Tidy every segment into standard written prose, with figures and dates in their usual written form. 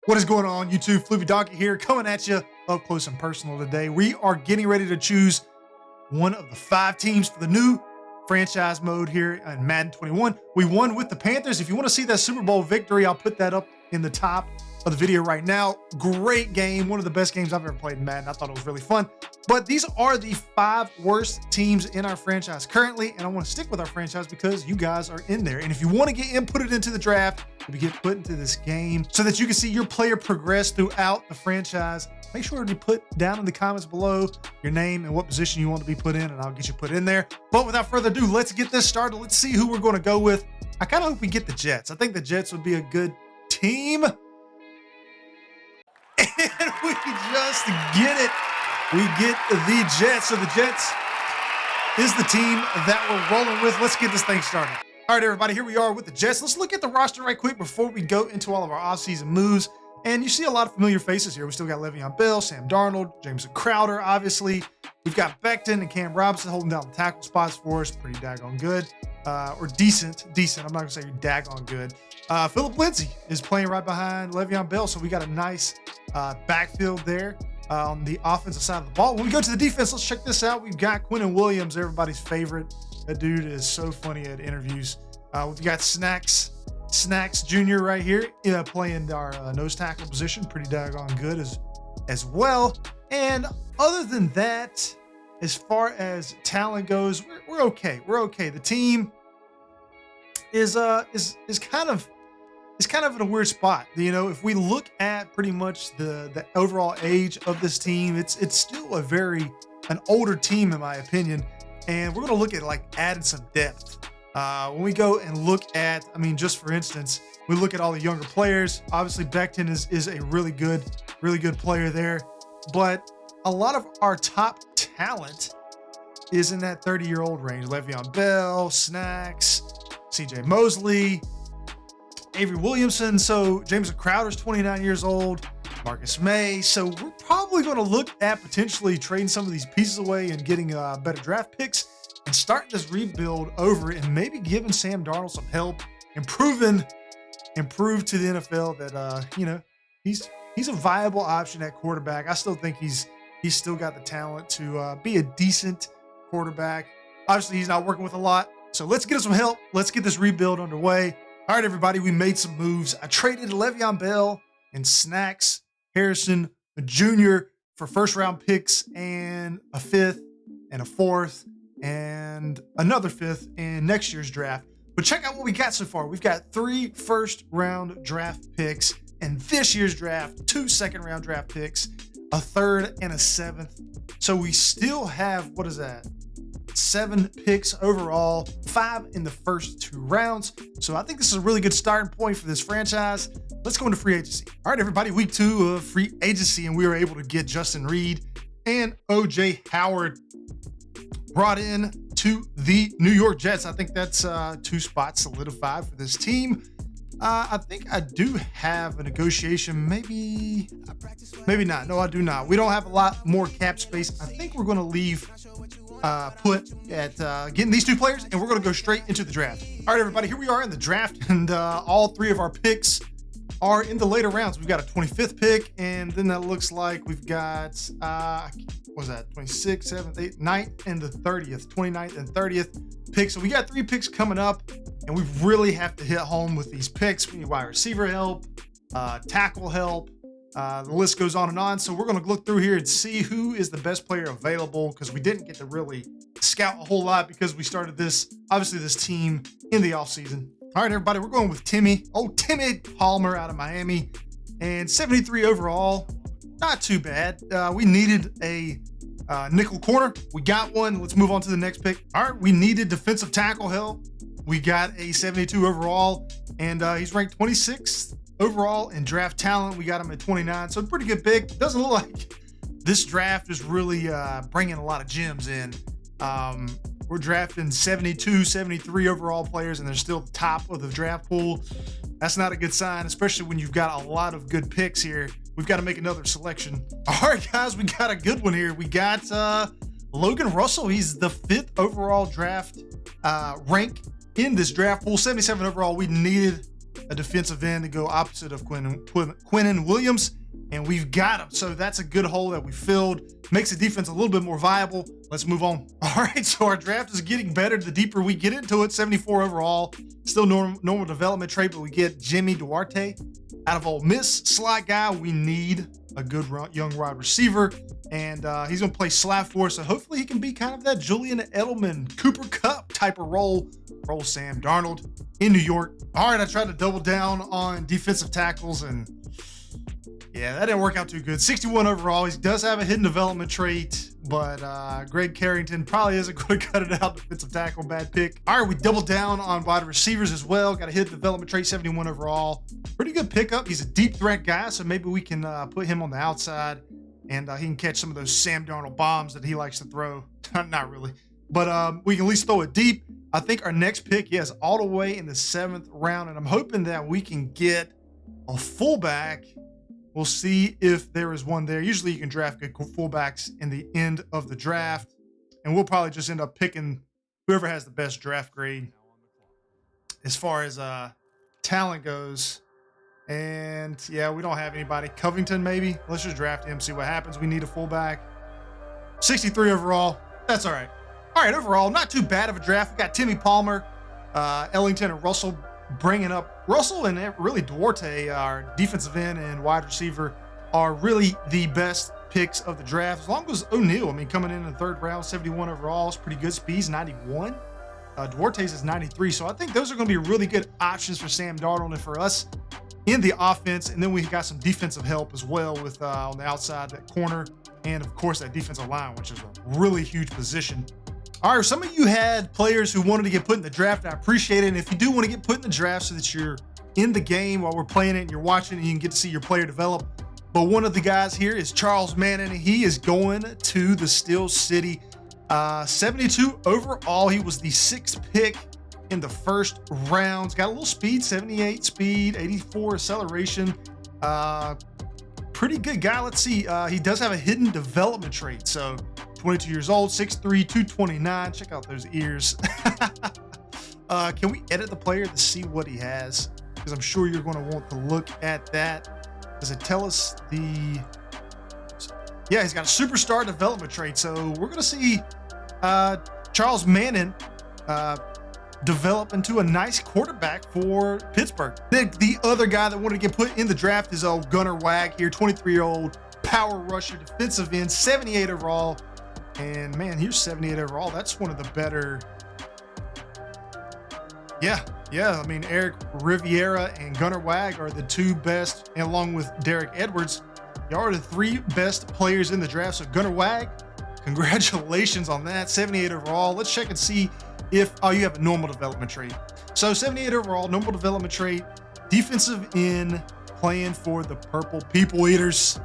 What is going on, YouTube? floopydonkey here, coming at you up close and personal today. We are getting ready to choose one of the 5 teams for the new franchise mode here in Madden 21. We won with the Panthers. If you want to see that Super Bowl victory, I'll put that up in the top of the video right now. Great game, one of the best games I've ever played in Madden. I thought it was really fun. But these are the 5 worst teams in our franchise currently, and I want to stick with our franchise because you guys are in there. And if you want to get inputted into the draft, to get put into this game so that you can see your player progress throughout the franchise, make sure to put down in the comments below your name and what position you want to be put in, and I'll get you put in there. But without further ado, let's get this started. Let's see who we're going to go with. I kind of hope we get the Jets. I think the Jets would be a good team. And we just get it. We get the Jets. So the Jets is the team that we're rolling with. Let's get this thing started. All right, everybody, here we are with the Jets. Let's look at the roster right quick before we go into all of our offseason moves. And you see a lot of familiar faces here. We still got Le'Veon Bell, Sam Darnold, Jameson Crowder, obviously. We've got Becton and Cam Robinson holding down the tackle spots for us. Pretty daggone good. Or decent. I'm not going to say daggone good. Phillip Lindsay is playing right behind Le'Veon Bell, so we got a nice backfield there on the offensive side of the ball. When we go to the defense, let's check this out. We've got Quinnen Williams, everybody's favorite. That dude is so funny at interviews. We've got Snacks Jr. right here playing our nose tackle position. Pretty daggone good as well. And other than that, as far as talent goes, we're okay. We're okay. The team is kind of in a weird spot. You know, if we look at pretty much the overall age of this team, it's still an older team in my opinion. And we're going to look at like adding some depth. When we go and look at, I mean, just for instance, we look at all the younger players. Obviously, Becton is a really good player there. But a lot of our top talent is in that 30-year-old range. Le'Veon Bell, Snacks, CJ Mosley, Avery Williamson. So Jameson Crowder's 29 years old. Marcus May. So we're probably going to look at potentially trading some of these pieces away and getting better draft picks and starting this rebuild over and maybe giving Sam Darnold some help, improve to the NFL that, you know, he's a viable option at quarterback. I still think he's still got the talent to be a decent quarterback. Obviously, he's not working with a lot. So let's get some help. Let's get this rebuild underway. All right, everybody, we made some moves. I traded Le'Veon Bell and Snacks Harrison Jr. for first-round picks and a 5th and a 4th and another 5th in next year's draft. But check out what we got so far. We've got 3 first-round draft picks in this year's draft, 2 second-round draft picks, a 3rd and a 7th. So we still have, what is that? 7 picks overall, 5 in the first 2 rounds. So I think this is a really good starting point for this franchise. Let's go into free agency. All right, everybody, week 2 of free agency, and we were able to get Justin Reed and OJ Howard brought in to the New York Jets. I think that's 2 spots solidified for this team. I think I do have a negotiation, maybe not. No, I do not. We don't have a lot more cap space. I think we're going to leave put at getting these 2 players, and we're going to go straight into the draft. All right, everybody, here we are in the draft, and all 3 of our picks are in the later rounds. We've got a 25th pick, and then that looks like we've got, what was that, 26th, 7th, 8th, 9th, and the 30th, 29th and 30th pick. So we got 3 picks coming up, and we really have to hit home with these picks. We need wide receiver help, tackle help. The list goes on and on. So we're going to look through here and see who is the best player available, because we didn't get to really scout a whole lot because we started this team in the offseason. All right, everybody, we're going with Timmy Palmer out of Miami, and 73 overall. Not too bad. We needed a nickel corner. We got one. Let's move on to the next pick. All right, we needed defensive tackle help. We got a 72 overall, and he's ranked 26th overall in draft talent. We got him at 29, so pretty good pick. Doesn't look like this draft is really bringing a lot of gems in. We're drafting 72, 73 overall players, and they're still the top of the draft pool. That's not a good sign, especially when you've got a lot of good picks here. We've got to make another selection. All right, guys, we got a good one here. We got Logan Russell. He's the 5th overall draft rank in this draft pool, 77 overall. We needed a defensive end to go opposite of Quinnen Williams, and we've got him. So that's a good hole that we filled. Makes the defense a little bit more viable. Let's move on. All right, so our draft is getting better the deeper we get into it. 74 overall, still normal development trait, but we get Jimmy Duarte out of Ole Miss. Slot guy, we need a good young wide receiver, and he's going to play slot for us, so hopefully he can be kind of that Julian Edelman, Cooper Kupp type of role Sam Darnold in New York. All right, I tried to double down on defensive tackles, and yeah, that didn't work out too good. 61 overall. He does have a hidden development trait, but Greg Carrington probably isn't going to cut it out. Defensive tackle, bad pick. All right, we doubled down on wide receivers as well. Got a hidden development trait, 71 overall. Pretty good pickup. He's a deep threat guy, so maybe we can put him on the outside, and he can catch some of those Sam Darnold bombs that he likes to throw. Not really, but we can at least throw it deep. I think our next pick, yes, all the way in the 7th round, and I'm hoping that we can get a fullback. We'll see if there is one there. Usually you can draft good fullbacks in the end of the draft, and we'll probably just end up picking whoever has the best draft grade as far as talent goes. And yeah, we don't have anybody. Covington, maybe. Let's just draft him, see what happens. We need a fullback. 63 overall. That's all right. All right, overall, not too bad of a draft. We got Timmy Palmer, Ellington, and Russell bringing up. Russell and really Duarte, our defensive end and wide receiver, are really the best picks of the draft. As long as O'Neal, I mean, coming in the 3rd round, 71 overall, is pretty good. Speed's 91. Duarte's is 93. So I think those are going to be really good options for Sam Darnold and for us in the offense. And then we got some defensive help as well with on the outside, that corner, and of course that defensive line, which is a really huge position. All right, some of you had players who wanted to get put in the draft. I appreciate it. And if you do want to get put in the draft so that you're in the game while we're playing it and you're watching and you can get to see your player develop. But one of the guys here is Charles Manning. He is going to the Steel City. 72 overall. He was the 6th pick in the 1st round. Got a little speed, 78 speed, 84 acceleration. Pretty good guy. Let's see. He does have a hidden development trait. So 22 years old, 6'3", 229. Check out those ears. Can we edit the player to see what he has? Because I'm sure you're going to want to look at that. Does it tell us the... Yeah, he's got a superstar development trait. So we're going to see Charles Manning develop into a nice quarterback for Pittsburgh. The other guy that wanted to get put in the draft is old Gunnar Wag here, 23-year-old power rusher, defensive end, 78 overall. And man, here's 78 overall. That's one of the better. Yeah. I mean, Eric Riviera and Gunnar Wag are the 2 best, and along with Derek Edwards, y'all are the 3 best players in the draft. So Gunnar Wag, congratulations on that. 78 overall. Let's check and see if you have a normal development trait. So 78 overall, normal development trait, defensive end, playing for the Purple People Eaters.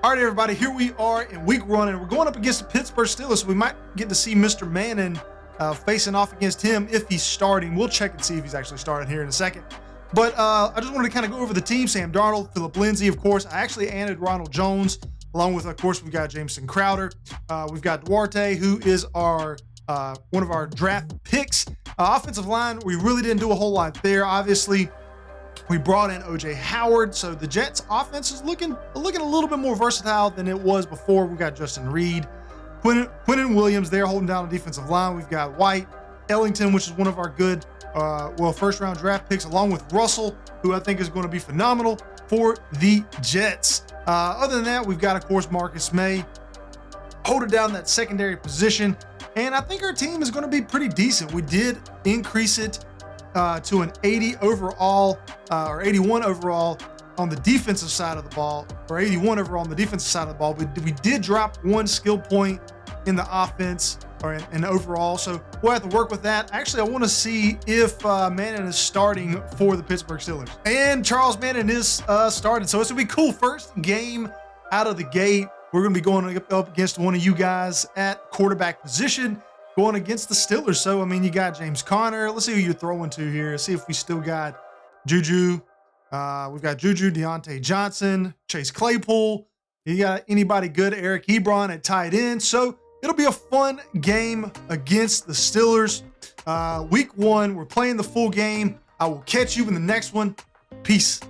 All right, everybody, here we are in week 1, and we're going up against the Pittsburgh Steelers. So we might get to see Mr. Manning facing off against him if he's starting. We'll check and see if he's actually starting here in a second. But I just wanted to kind of go over the team. Sam Darnold, Philip Lindsay, of course. I actually added Ronald Jones, along with, of course, we've got Jameson Crowder. We've got Duarte, who is our one of our draft picks. Offensive line, we really didn't do a whole lot there. Obviously, we brought in O.J. Howard, so the Jets' offense is looking a little bit more versatile than it was before. We got Justin Reed, Quinnen Williams there holding down the defensive line. We've got White, Ellington, which is one of our good, 1st-round draft picks, along with Russell, who I think is going to be phenomenal for the Jets. Other than that, we've got, of course, Marcus May holding down that secondary position, and I think our team is going to be pretty decent. We did increase it to an 80 overall or 81 overall on the defensive side of the ball, or 81 overall on the defensive side of the ball. We did drop 1 skill point in the offense or in overall, so we'll have to work with that. Actually, I want to see if Manning is starting for the Pittsburgh Steelers. And Charles Manning is starting, so it's going to be cool. First game out of the gate, we're going to be going up against one of you guys at quarterback position, going against the Steelers. So, I mean, you got James Conner. Let's see who you're throwing to here. See if we still got Juju. We've got Juju, Deontay Johnson, Chase Claypool. You got anybody good? Eric Ebron at tight end. So it'll be a fun game against the Steelers. Week 1, we're playing the full game. I will catch you in the next one. Peace.